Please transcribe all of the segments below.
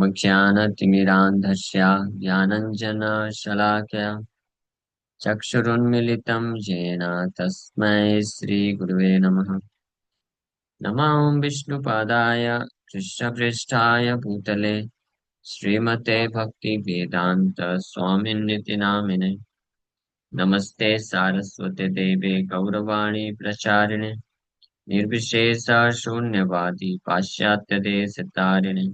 ज्ञानतिमिरान्धस्य ज्ञानञ्जनशलाकया चक्षुरुन्मिलितं येन तस्मै श्रीगुरुवे नमः। नमो विष्णुपादाय कृष्णपृष्ठाय भूतले श्रीमते भक्तिवेदान्त स्वामिन्निति नामिने। नमस्ते सारस्वते देवे गौरवाणी प्रचारिणे निर्विशेष शून्यवादी पाश्चात्यदेशतारिणे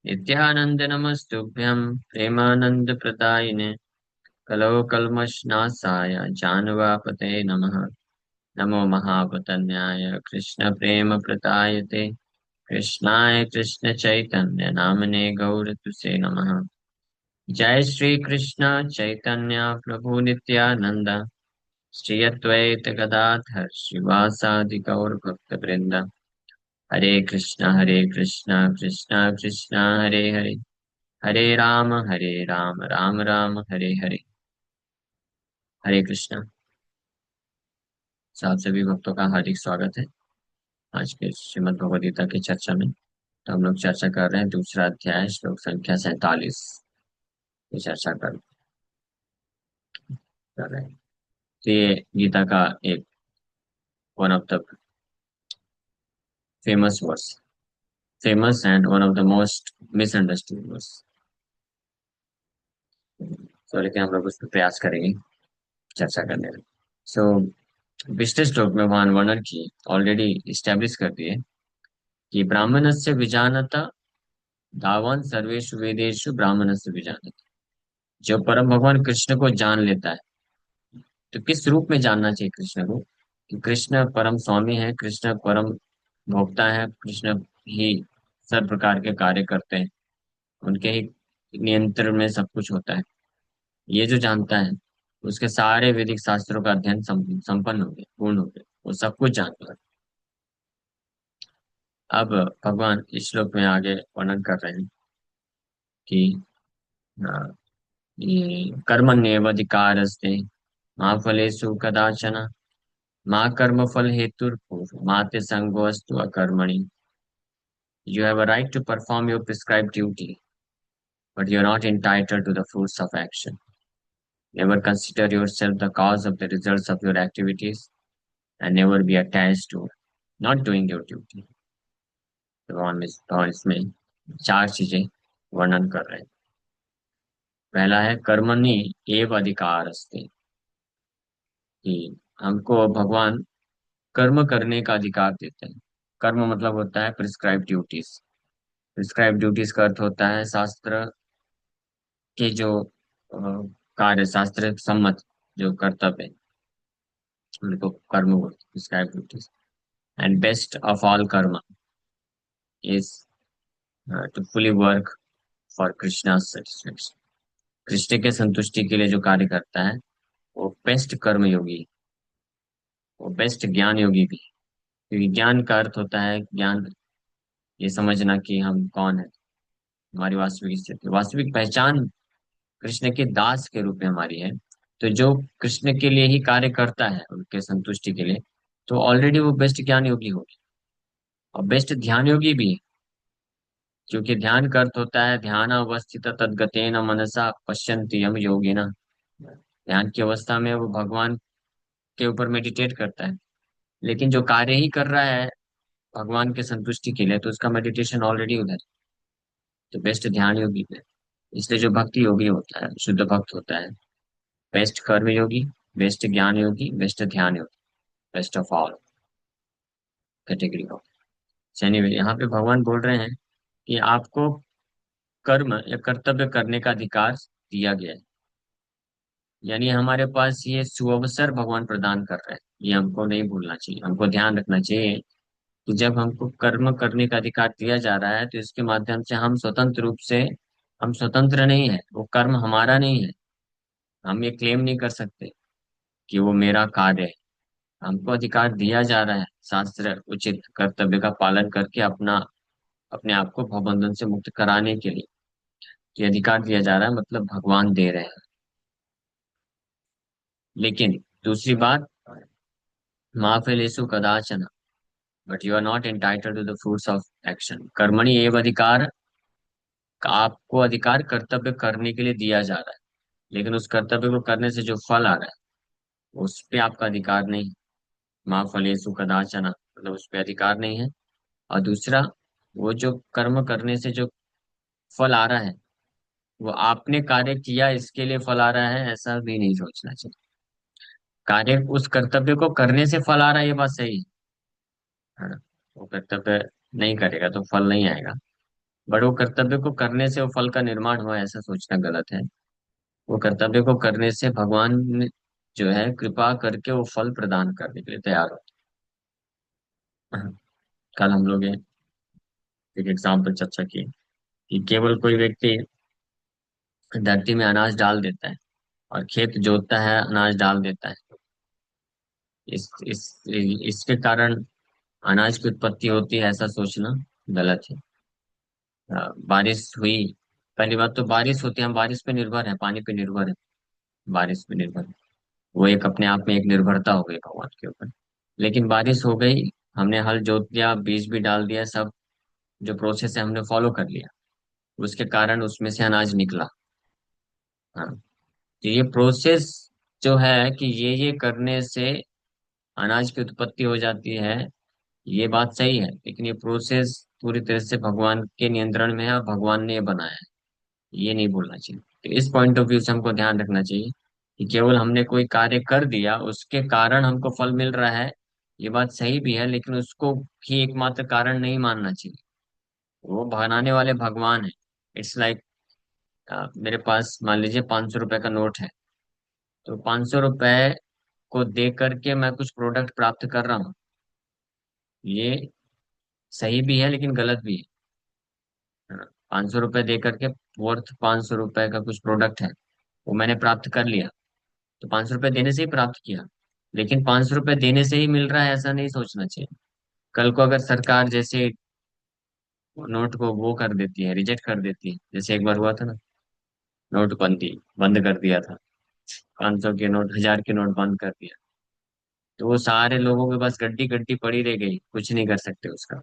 नित्यानंद नमस्तुभ्यं प्रेमानंद प्रदायिने कलौ कल्मषनाशाय जानवापते नमः। नमो महावतन्याय कृष्ण प्रेम प्रदायते कृष्णाय कृष्ण चैतन्य नामने गौरतुसे नमः। जय श्री कृष्ण चैतन्य प्रभु नित्यानंद श्री अद्वैत गदाधर श्रीवासादि गौर भक्त वृंद। हरे कृष्णा कृष्णा कृष्णा हरे हरे हरे राम राम राम हरे हरे। हरे कृष्णा। आप सभी भक्तों का हार्दिक स्वागत है आज के श्रीमद् भगवद गीता की चर्चा में। तो हम लोग चर्चा कर रहे हैं दूसरा अध्याय श्लोक संख्या 47 की चर्चा कर रहे हैं। तो ये गीता का एक one of the famous verse, famous and one of the most misunderstood verse. तो लेकिन हम लोग उस पर प्रयास करेंगे चर्चा करने में। सो पिछले श्लोक में भगवान वर्णन की ऑलरेडी स्टैब्लिश कर दिए कि ब्राह्मणस्य विजानता दावान सर्वेषु वेदेषु ब्राह्मणस्य विजानता। जो परम भगवान कृष्ण को जान लेता है, तो किस रूप में जानना चाहिए कृष्ण को? कि कृष्ण परम स्वामी है, कृष्ण परम भोक्ता है, कृष्ण ही सब प्रकार के कार्य करते हैं, उनके ही नियंत्रण में सब कुछ होता है। ये जो जानता है उसके सारे वैदिक शास्त्रों का अध्ययन संपन्न हो गया, पूर्ण हो गया, वो सब कुछ जानता है। अब भगवान इस श्लोक में आगे वर्णन कर रहे हैं कि ये कर्मण्येवाधिकारस्ते मा फलेषु कदाचन मा कर्म फल हेतुर्भुः मा ते संगोऽस्तु अकर्मणि। You have a right to perform your prescribed duty, but you are not entitled to the fruits of action. Never consider yourself the cause of the results of your activities and never be attached to not doing your duty. तो भगवान इसमें चार चीजें वर्णन कर रहे हैं। पहला है कर्मणि एव अधिकार अस्ति, कि हमको भगवान कर्म करने का अधिकार देते हैं। कर्म मतलब होता है प्रिस्क्राइब ड्यूटीज। प्रिस्क्राइब ड्यूटीज का अर्थ होता है शास्त्र के जो कार्य, शास्त्र सम्मत जो कर्तव्य है, उनको कर्म बोलते हैं, prescribe duties. And best of all karma is to fully work for Krishna satisfaction. Krishna के संतुष्टि के लिए जो कार्य करता है वो बेस्ट कर्म योगी, वो बेस्ट ज्ञान योगी भी। क्योंकि ज्ञान का अर्थ होता है ज्ञान, ये समझना कि हम कौन है, हमारी वास्तविक स्थिति, वास्तविक पहचान कृष्ण के दास के रूप में हमारी है। तो जो कृष्ण के लिए ही कार्य करता है उनके संतुष्टि के लिए, तो ऑलरेडी वो बेस्ट ज्ञान योगी होगी और बेस्ट ध्यान योगी भी है। क्योंकि ध्यान का अर्थ होता है ध्यान अवस्थित तद्गतेन मनसा पश्यन्ति यम योगिना। ध्यान की अवस्था में वो भगवान के ऊपर मेडिटेट करता है, लेकिन जो कार्य ही कर रहा है भगवान के संतुष्टि के लिए, तो उसका मेडिटेशन ऑलरेडी उधर है। तो बेस्ट ध्यान योगी है। इसलिए जो भक्ति योगी होता है, शुद्ध भक्त होता है, बेस्ट कर्म योगी, बेस्ट ज्ञान yogi, best dhyan yogi, best of all category of. Anyway, यहाँ पे भगवान बोल रहे हैं कि आपको कर्म या कर्तव्य करने का अधिकार दिया गया है। यानी हमारे पास ये सुअवसर भगवान प्रदान कर रहे हैं, ये हमको नहीं भूलना चाहिए, हमको ध्यान रखना चाहिए कि जब हमको कर्म करने का अधिकार दिया जा रहा है तो इसके माध्यम से हम स्वतंत्र रूप से, हम स्वतंत्र नहीं है, वो कर्म हमारा नहीं है। हम ये क्लेम नहीं कर सकते कि वो मेरा कार्य है। हमको अधिकार दिया जा रहा है शास्त्र उचित कर्तव्य का पालन करके अपने आप को भवबंधन से मुक्त कराने के लिए ये अधिकार दिया जा रहा है, मतलब भगवान दे रहे हैं। लेकिन दूसरी बात, मा फलेषु कदाचन but you are not entitled to the fruits of action. कर्मणि एव अधिकार आपको अधिकार कर्तव्य करने के लिए दिया जा रहा है, लेकिन उस कर्तव्य को करने से जो फल आ रहा है उस पे आपका अधिकार नहीं। माँ फलेषु कदाचन, मतलब उस पे अधिकार नहीं है। और दूसरा, वो जो कर्म करने से जो फल आ रहा है वो आपने कार्य किया इसके लिए फल आ रहा है, ऐसा भी नहीं सोचना चाहिए। कार्य उस कर्तव्य को करने से फल आ रहा है, ये बात सही है ना। वो कर्तव्य नहीं करेगा तो फल नहीं आएगा, बट वो कर्तव्य को करने से वो फल का निर्माण हुआ है, ऐसा सोचना गलत है। वो कर्तव्य को करने से भगवान जो है कृपा करके वो फल प्रदान करने के लिए तैयार होते हैं। कल हम लोग एक एग्जाम्पल चर्चा की कि केवल कोई व्यक्ति धरती में अनाज डाल देता है और खेत जोतता है, अनाज डाल देता है, इसके कारण अनाज की उत्पत्ति होती है, ऐसा सोचना गलत है। बारिश हुई, पहली बात तो बारिश होती है, हम बारिश पे निर्भर है, पानी पे निर्भर है, बारिश पे निर्भर है। वो एक अपने आप में एक निर्भरता हो गई भगवान के ऊपर। लेकिन बारिश हो गई, हमने हल जोत दिया, बीज भी डाल दिया, सब जो प्रोसेस है हमने फॉलो कर लिया, उसके कारण उसमें से अनाज निकला। हाँ, तो ये प्रोसेस जो है कि ये करने से अनाज की उत्पत्ति हो जाती है, ये बात सही है, लेकिन ये प्रोसेस पूरी तरह से भगवान के नियंत्रण में है और भगवान ने ये बनाया है, ये नहीं भूलना चाहिए। तो इस पॉइंट ऑफ व्यू से हमको ध्यान रखना चाहिए कि केवल हमने कोई कार्य कर दिया उसके कारण हमको फल मिल रहा है, ये बात सही भी है, लेकिन उसको ही एकमात्र कारण नहीं मानना चाहिए। वो बनाने वाले भगवान है। इट्स लाइक मेरे पास मान लीजिए 500 रुपए का नोट है, तो 500 रुपए को दे करके मैं कुछ प्रोडक्ट प्राप्त कर रहा हूँ, ये सही भी है लेकिन गलत भी है ना। 500 रुपए दे करके वर्थ 500 रुपए का कुछ प्रोडक्ट है, वो मैंने प्राप्त कर लिया, तो 500 रुपए देने से ही प्राप्त किया, लेकिन 500 रुपए देने से ही मिल रहा है ऐसा नहीं सोचना चाहिए। कल को अगर सरकार जैसे नोट को वो कर देती है, रिजेक्ट कर देती है, जैसे एक बार हुआ था ना, नोटबंदी बंद कर दिया था, 500 के नोट, 1000 के नोट बंद कर दिया, तो वो सारे लोगों के पास गड्डी गड्डी पड़ी रह गई, कुछ नहीं कर सकते उसका।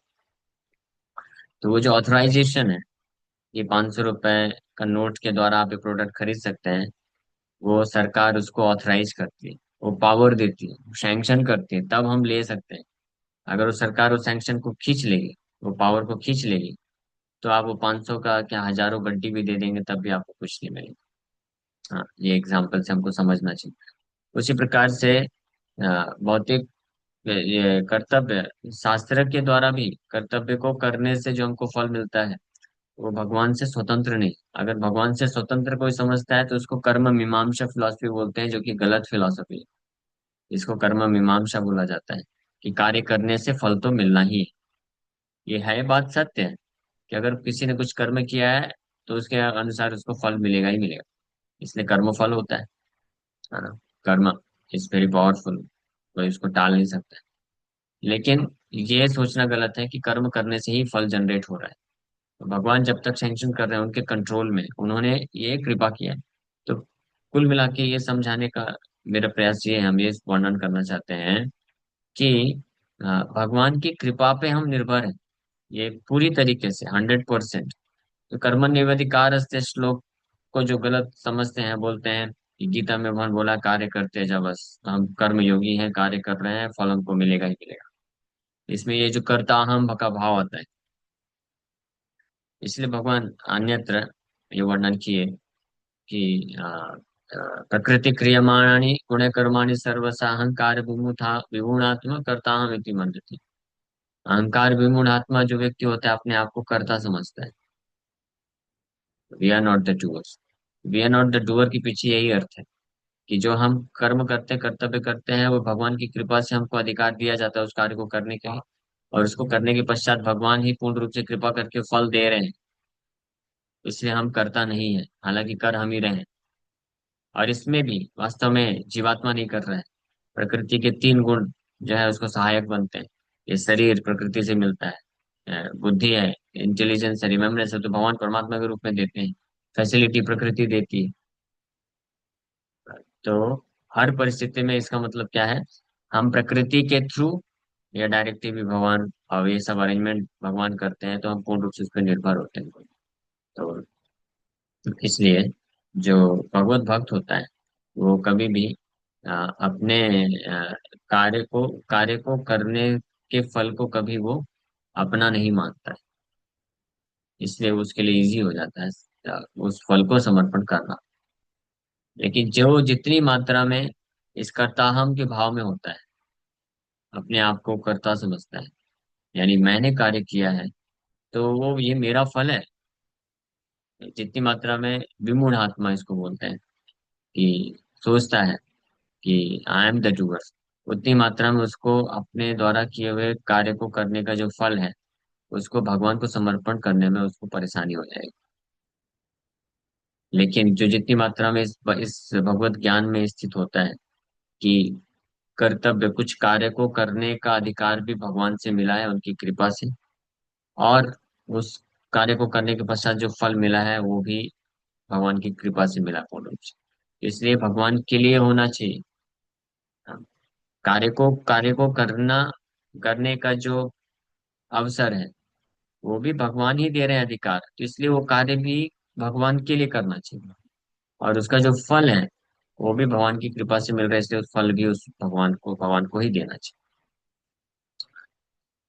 तो वो जो ऑथराइजेशन है, ये 500 रुपए का नोट के द्वारा आप ये प्रोडक्ट खरीद सकते हैं, वो सरकार उसको ऑथराइज करती है, वो पावर देती है, सैंक्शन करती है, तब हम ले सकते हैं। अगर वो सरकार उस सैंक्शन को खींच लेगी, वो पावर को खींच लेगी, तो आप वो 500 का क्या हजारों गड्डी भी दे देंगे तब भी आपको कुछ नहीं मिलेगा। हाँ, ये एग्जाम्पल से हमको समझना चाहिए। उसी प्रकार से भौतिक ये कर्तव्य, शास्त्र के द्वारा भी कर्तव्य को करने से जो हमको फल मिलता है वो भगवान से स्वतंत्र नहीं। अगर भगवान से स्वतंत्र कोई समझता है तो उसको कर्म मीमांसा फिलॉसफी बोलते हैं, जो कि गलत फिलॉसफी है। इसको कर्म मीमांसा बोला जाता है कि कार्य करने से फल तो मिलना ही है। ये है बात सत्य है कि अगर किसी ने कुछ कर्म किया है तो उसके अनुसार उसको फल मिलेगा ही मिलेगा, इसलिए कर्म फल होता है ना। कर्म इज वेरी पावरफुल, कोई इसको टाल नहीं सकता। लेकिन ये सोचना गलत है कि कर्म करने से ही फल जनरेट हो रहा है। तो भगवान जब तक सैंक्शन कर रहे हैं उनके कंट्रोल में, उन्होंने ये कृपा किया है। तो कुल मिला के ये समझाने का मेरा प्रयास ये है, हम ये वर्णन करना चाहते हैं कि भगवान की कृपा पे हम निर्भर हैं, ये पूरी तरीके से 100%। तो कर्म निवेदिकार श्लोक को जो गलत समझते हैं, बोलते हैं कि गीता में भगवान बोला कार्य करते जा बस, तो हम कर्म योगी हैं, कार्य कर रहे हैं, फल हमको मिलेगा ही मिलेगा। इसमें ये जो कर्ता अहम का भाव आता है, इसलिए भगवान अन्यत्र ये वर्णन किए कि प्रकृति क्रियमाणानि गुण कर्माणि सर्वसा अहंकार विमूढ़ा विमूढ़ात्मा कर्ता हम इति मन्यते। अहंकार विमूढ़ात्मा जो व्यक्ति होता है अपने आप को कर्ता समझता है। We are not the doers, we are not the doer के पीछे यही अर्थ है कि जो हम कर्म करते हैं, कर्तव्य करते हैं, वो भगवान की कृपा से हमको अधिकार दिया जाता है उस कार्य को करने के लिए, और उसको करने के पश्चात भगवान ही पूर्ण रूप से कृपा करके फल दे रहे हैं, इसलिए हम करता नहीं है, हालांकि कर हम ही रहे हैं। और इसमें भी वास्तव में जीवात्मा नहीं कर रहा है, प्रकृति के 3 गुण जो है उसको सहायक बनते हैं। ये शरीर प्रकृति से मिलता है, बुद्धि है, इंटेलिजेंस है, रिमेम्बरेंस है, तो भगवान परमात्मा के रूप में देते हैं, फैसिलिटी प्रकृति देती है। तो हर परिस्थिति में इसका मतलब क्या है, हम प्रकृति के थ्रू या डायरेक्टली भी भगवान और ये सब अरेंजमेंट भगवान करते हैं, तो हम पूर्ण रूप से उस पर निर्भर होते हैं। तो इसलिए जो भगवत भक्त होता है वो कभी भी अपने कार्य को करने के फल को कभी वो अपना नहीं मानता है। इसलिए उसके लिए इजी हो जाता है उस फल को समर्पण करना। लेकिन जो जितनी मात्रा में इस कर्ताहम के भाव में होता है, अपने आप को कर्ता समझता है, यानी मैंने कार्य किया है तो वो ये मेरा फल है, जितनी मात्रा में विमूढ़ आत्मा इसको बोलते हैं कि सोचता है कि आई एम द डूअर, उतनी मात्रा में उसको अपने द्वारा किए हुए कार्य को करने का जो फल है उसको भगवान को समर्पण करने में उसको परेशानी हो जाएगी। लेकिन जो जितनी मात्रा में इस भगवत ज्ञान में स्थित होता है कि कर्तव्य कुछ कार्य को करने का अधिकार भी भगवान से मिला है उनकी कृपा से, और उस कार्य को करने के पश्चात जो फल मिला है वो भी भगवान की कृपा से मिला पूर्ण रूप से। इसलिए भगवान के लिए होना चाहिए। हाँ, कार्य को करने का जो अवसर है वो भी भगवान ही दे रहे हैं अधिकार, तो इसलिए वो कार्य भी भगवान के लिए करना चाहिए। और उसका जो फल है वो भी भगवान की कृपा से मिल रहा है, इसलिए उस फल भी उस भगवान को ही देना चाहिए।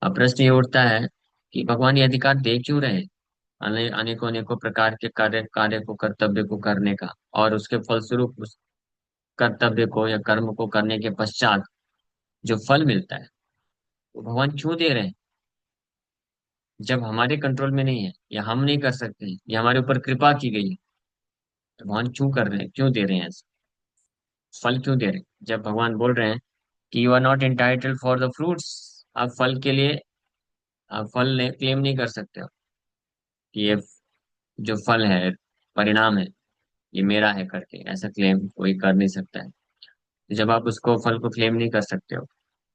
अब प्रश्न ये उठता है कि भगवान ये अधिकार दे क्यों रहे हैं अनेकों अनेकों प्रकार के कार्य को कर्तव्य को करने का, और उसके फलस्वरूप उस कर्तव्य को या कर्म को करने के पश्चात जो फल मिलता है वो भगवान क्यों दे रहे हैं, जब हमारे कंट्रोल में नहीं है या हम नहीं कर सकते या हमारे ऊपर कृपा की गई है, तो भगवान क्यों कर रहे हैं, क्यों दे रहे हैं ऐसे फल क्यों दे रहे हैं? जब भगवान बोल रहे हैं कि you are not entitled for the fruits, आप फल के लिए आप फल ने क्लेम नहीं कर सकते हो कि ये जो फल है, परिणाम है, ये मेरा है करके ऐसा क्लेम कोई कर नहीं सकता है। तो जब आप उसको फल को क्लेम नहीं कर सकते हो,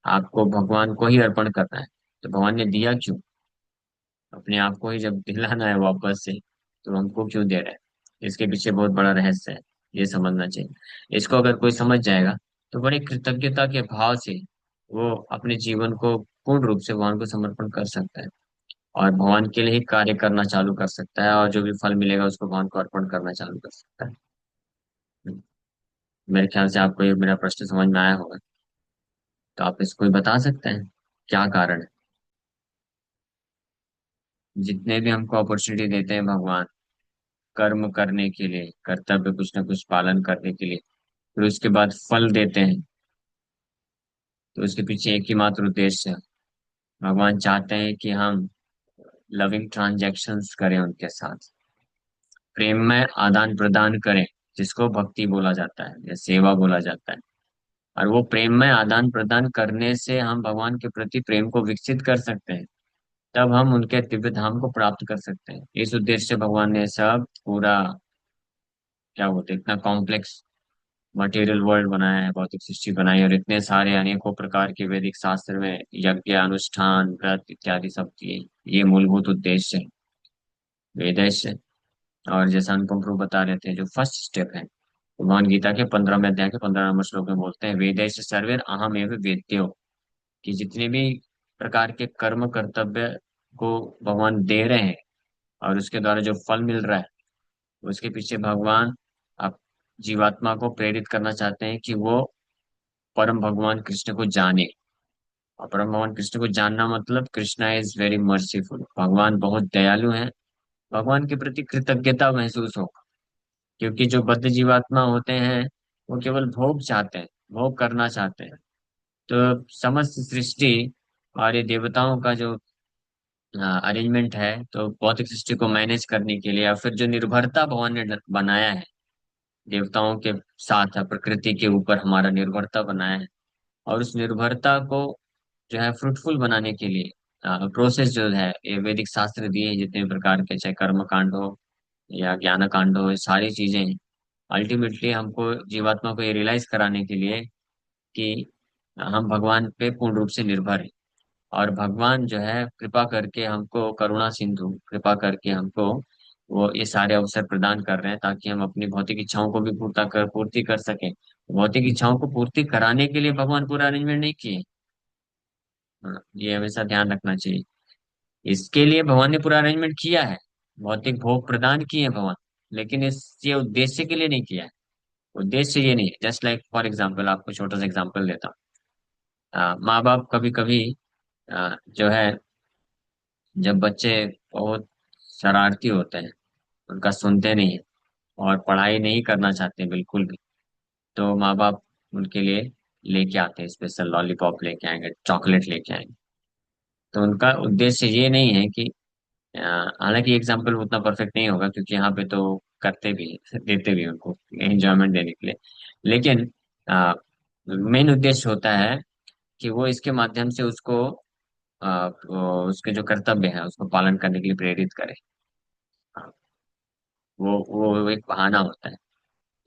आपको भगवान को ही अर्पण करना है, तो भगवान ने दिया क्यों? अपने आप को ही जब दिलाना है वापस से, तो हमको क्यों दे रहा है? इसके पीछे बहुत बड़ा रहस्य है, ये समझना चाहिए। इसको अगर कोई समझ जाएगा तो बड़े कृतज्ञता के भाव से वो अपने जीवन को पूर्ण रूप से भगवान को समर्पण कर सकता है और भगवान के लिए ही कार्य करना चालू कर सकता है, और जो भी फल मिलेगा उसको भगवान को अर्पण करना चालू कर सकता है। मेरे ख्याल से आपको ये मेरा प्रश्न समझ में आया होगा। तो आप इसको ही बता सकते हैं क्या कारण है? जितने भी हमको अपॉर्चुनिटी देते हैं भगवान कर्म करने के लिए, कर्तव्य कुछ ना कुछ पालन करने के लिए, फिर उसके बाद फल देते हैं, तो उसके पीछे एक ही मात्र उद्देश्य है। भगवान चाहते हैं कि हम लविंग ट्रांजैक्शंस करें उनके साथ, प्रेम में आदान प्रदान करें, जिसको भक्ति बोला जाता है या सेवा बोला जाता है। और वो प्रेम में आदान प्रदान करने से हम भगवान के प्रति प्रेम को विकसित कर सकते हैं, तब हम उनके दिव्य धाम को प्राप्त कर सकते हैं। इस उद्देश्य से भगवान ने सब पूरा, क्या बोलते हैं, इतना कॉम्प्लेक्स मटेरियल वर्ल्ड बनाया है, भौतिक सृष्टि बनाई है, और इतने सारे अनेकों प्रकार के वैदिक शास्त्र में यज्ञ अनुष्ठान व्रत इत्यादि सब ये मूलभूत उद्देश्य है, वेदेश्य। और जैसा अनुपम प्रभु बता रहे थे, जो फर्स्ट स्टेप है, भगवान गीता के 15वें अध्याय के 15 नंबर श्लोक में बोलते हैं, वेदेश्य सर्वेर अहम एव वेद्यो, कि जितने भी प्रकार के कर्म कर्तव्य को भगवान दे रहे हैं और उसके द्वारा जो फल मिल रहा है, उसके पीछे भगवान आप जीवात्मा को प्रेरित करना चाहते हैं कि वो परम भगवान कृष्ण को जाने। और परम भगवान कृष्ण को जानना मतलब कृष्णा इज वेरी मर्सीफुल, भगवान बहुत दयालु हैं, भगवान के प्रति कृतज्ञता महसूस हो। क्योंकि जो बद्ध जीवात्मा होते हैं वो केवल भोग चाहते हैं, भोग करना चाहते हैं। तो समस्त सृष्टि और ये देवताओं का जो अरेंजमेंट है, तो भौतिक सृष्टि को मैनेज करने के लिए, या फिर जो निर्भरता भगवान ने बनाया है देवताओं के साथ, है प्रकृति के ऊपर हमारा निर्भरता बनाया है, और उस निर्भरता को जो है फ्रूटफुल बनाने के लिए प्रोसेस जो है ये वैदिक शास्त्र दिए हैं, जितने प्रकार के, चाहे कर्म कांड हो या ज्ञान कांड हो, ये सारी चीजें अल्टीमेटली हमको जीवात्मा को ये रियलाइज कराने के लिए कि हम भगवान पे पूर्ण रूप से निर्भर हैं। और भगवान जो है कृपा करके हमको, करुणा सिंधु कृपा करके हमको वो ये सारे अवसर प्रदान कर रहे हैं, ताकि हम अपनी भौतिक इच्छाओं को भी पूर्ति कर सकें। भौतिक इच्छाओं को पूर्ति कराने के लिए भगवान पूरा अरेंजमेंट नहीं किए। हाँ, ये हमेशा ध्यान रखना चाहिए। इसके लिए भगवान ने पूरा अरेंजमेंट किया है, भौतिक भोग प्रदान किए हैं भगवान, लेकिन इस ये उद्देश्य के लिए नहीं किया है। उद्देश्य ये नहीं है। जस्ट लाइक फॉर एग्जाम्पल, आपको छोटा सा एग्जाम्पल देता हूँ। माँ बाप कभी कभी जो है, जब बच्चे बहुत शरारती होते हैं, उनका सुनते नहीं है और पढ़ाई नहीं करना चाहते बिल्कुल भी, तो माँ बाप उनके लिए लेके आते हैं, स्पेशल लॉलीपॉप लेके आएंगे, चॉकलेट लेके आएंगे। तो उनका उद्देश्य ये नहीं है कि अ, हालांकि एग्जाम्पल उतना परफेक्ट नहीं होगा, क्योंकि यहाँ पे तो करते भी हैं, देते भी हैं उनको एंजॉयमेंट देने के लिए। लेकिन मेन उद्देश्य होता है कि वो इसके माध्यम से उसको वो उसके जो कर्तव्य है उसको पालन करने के लिए प्रेरित करे। हाँ, वो एक बहाना होता है।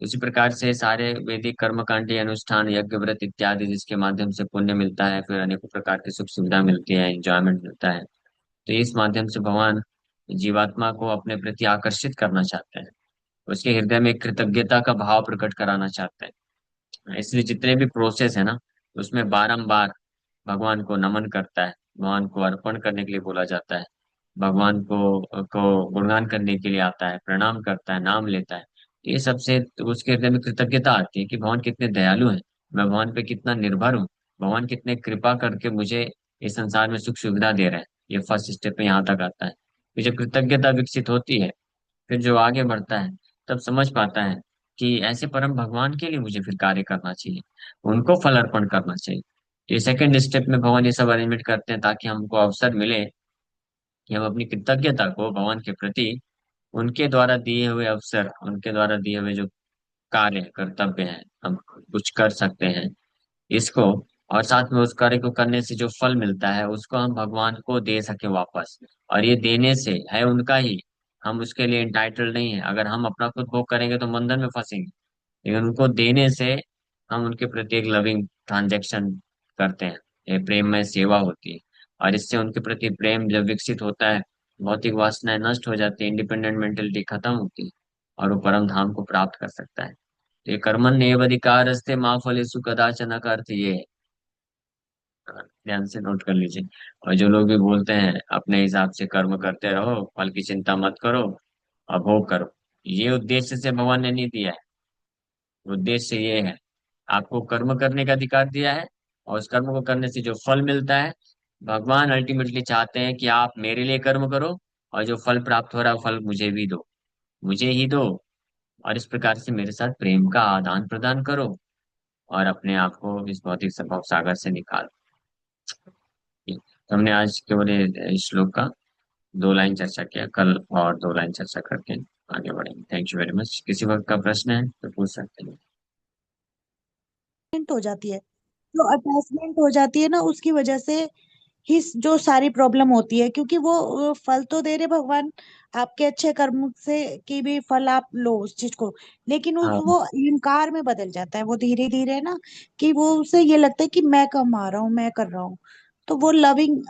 उसी प्रकार से सारे वैदिक कर्मकांडी अनुष्ठान, यज्ञ, व्रत इत्यादि, जिसके माध्यम से पुण्य मिलता है, फिर अनेकों प्रकार की सुख सुविधा मिलती है, एंजॉयमेंट मिलता है। तो इस माध्यम से भगवान जीवात्मा को अपने प्रति आकर्षित करना चाहते हैं, उसके हृदय में कृतज्ञता का भाव प्रकट कराना चाहते हैं। इसलिए जितने भी प्रोसेस है ना, उसमें बारंबार भगवान को नमन करता है, भगवान को अर्पण करने के लिए बोला जाता है, भगवान को गुणगान करने के लिए आता है, प्रणाम करता है, नाम लेता है। ये सबसे तो उसके हृदय में कृतज्ञता आती है कि भगवान कितने दयालु हैं, मैं भगवान पे कितना निर्भर हूँ, भगवान कितने कृपा करके मुझे इस संसार में सुख सुविधा दे रहे हैं। ये फर्स्ट स्टेप में यहाँ तक आता है। फिर जब कृतज्ञता विकसित होती है, फिर जो आगे बढ़ता है, तब समझ पाता है कि ऐसे परम भगवान के लिए मुझे फिर कार्य करना चाहिए, उनको फल अर्पण करना चाहिए। ये सेकंड स्टेप में भगवान ये सब अरेंजमेंट करते हैं, ताकि हमको अवसर मिले कि हम अपनी कृतज्ञता को भगवान के प्रति, उनके द्वारा दिए हुए अवसर, उनके द्वारा दिए हुए जो कार्य कर्तव्य हैं, हम कुछ कर सकते हैं इसको, और साथ में उस कार्य को करने से जो फल मिलता है उसको हम भगवान को दे सके वापस। और ये देने से है उनका ही, हम उसके लिए इंटाइटल्ड नहीं है। अगर हम अपना खुद भोग करेंगे तो बंधन में फंसेंगे, लेकिन उनको देने से हम उनके प्रति एक लविंग ट्रांजेक्शन करते हैं, ये प्रेम में सेवा होती है। और इससे उनके प्रति प्रेम जब विकसित होता है, भौतिक वासनाएं नष्ट हो जाती है, इंडिपेंडेंट मेंटेलिटी खत्म होती है, और वो परम धाम को प्राप्त कर सकता है। तो ये कर्मण्येव अधिकारस्ते माँ फलेषु कदाचन का अर्थ ये है। ध्यान से नोट कर लीजिए। और जो लोग भी बोलते हैं अपने हिसाब से कर्म करते रहो, फल की चिंता मत करो और भोग करो, ये उद्देश्य से भगवान ने नहीं दिया है। उद्देश्य ये है, आपको कर्म करने का अधिकार दिया है, और उस कर्म को करने से जो फल मिलता है, भगवान अल्टीमेटली चाहते हैं कि आप मेरे लिए कर्म करो, और जो फल प्राप्त हो रहा है फल मुझे भी दो, मुझे ही दो। और इस प्रकार से मेरे साथ प्रेम का आदान प्रदान करो, और अपने आप को इस भौतिक संभव सागर से निकालो। तो हमने आज केवल ये श्लोक का 2 लाइन चर्चा किया, कल और 2 लाइन चर्चा करके आगे बढ़ेंगे। Thank you very much. किसी वक्त का प्रश्न है तो पूछ सकते हैं। अटैचमेंट हो जाती है। जो अटैचमेंट हो जाती है ना, उसकी वजह से ही जो सारी प्रॉब्लम होती है, क्योंकि वो फल तो दे रहे भगवान आपके अच्छे कर्म से, कि भी फल आप लो उस चीज को, लेकिन हाँ, वो अहंकार में बदल जाता है वो धीरे धीरे ना, कि वो उसे ये लगता है कि मैं कमा रहा हूँ, मैं कर रहा हूँ, तो वो लविंग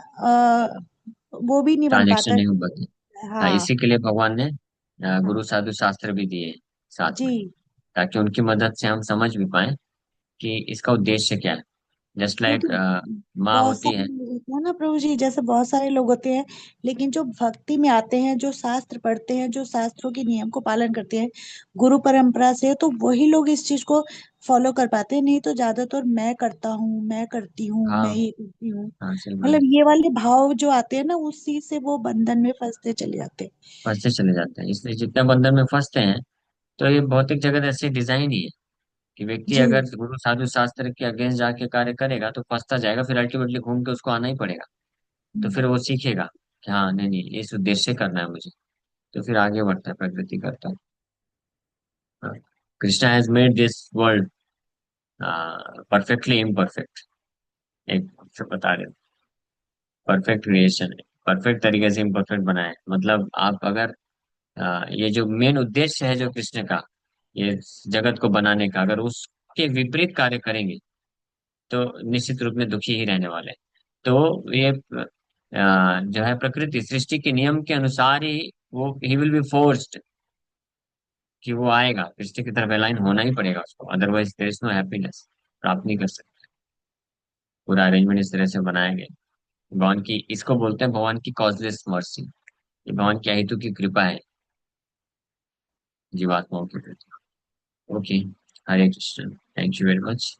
वो भी नहीं बन ट्रांजेक्शन पाता नहीं हो है। पाती। हाँ, हाँ। इसी के लिए भगवान ने हाँ गुरु साधु शास्त्र भी दिए साथ जी। में, ताकि उनकी मदद से हम समझ भी पाए कि इसका उद्देश्य क्या है। जस्ट क्योंकि लाइक माँ बहुत होती सारे है। लोग होते हैं ना प्रभु जी, जैसे बहुत सारे लोग होते हैं, लेकिन जो भक्ति में आते हैं, जो शास्त्र पढ़ते हैं, जो शास्त्रों के नियम को पालन करते हैं गुरु परंपरा से, तो वही लोग इस चीज को फॉलो कर पाते हैं। नहीं तो ज्यादातर मैं करता हूँ, मैं करती हूँ, मैं हाँ, ये करती हूँ, हाँ, सही बात। मतलब ये वाले भाव जो आते हैं ना, उसी से वो बंधन में फंसते चले जाते हैं। फंसते चले जाते हैं, इसलिए जितने बंधन में फंसते हैं, तो ये भौतिक जगत ऐसे डिजाइन ही है कि व्यक्ति जी। अगर गुरु साधु शास्त्र के अगेंस्ट जाके कार्य करेगा तो फंसता जाएगा, फिर अल्टीमेटली घूम के उसको आना ही पड़ेगा। तो हम्म। फिर वो सीखेगा कि हाँ, नहीं नहीं, इस उद्देश्य से करना है मुझे, तो फिर आगे बढ़ता है, प्रगति करता है। हाँ। Krishna has made this world perfectly imperfect. एक से बता रहे, परफेक्ट क्रिएशन है, परफेक्ट तरीके से इम्परफेक्ट बनाया है। मतलब आप अगर ये जो मेन उद्देश्य है जो कृष्ण का, ये जगत को बनाने का, अगर उसके विपरीत कार्य करेंगे तो निश्चित रूप में दुखी ही रहने वाले हैं। तो ये जो है प्रकृति सृष्टि के नियम के अनुसार ही वो ही विल बी फोर्स्ड कि वो आएगा, सृष्टि की तरफ अलाइन होना ही पड़ेगा उसको, otherwise there is no happiness, प्राप्त नहीं कर सकते। पूरा अरेंजमेंट इस तरह से बनाया गया। भगवान की, इसको बोलते हैं भगवान की कॉजलेस मर्सी, ये भगवान की अहेतु की कृपा है। जीवात्माओं के प्रति। Okay, Hare Krishna, thank you very much.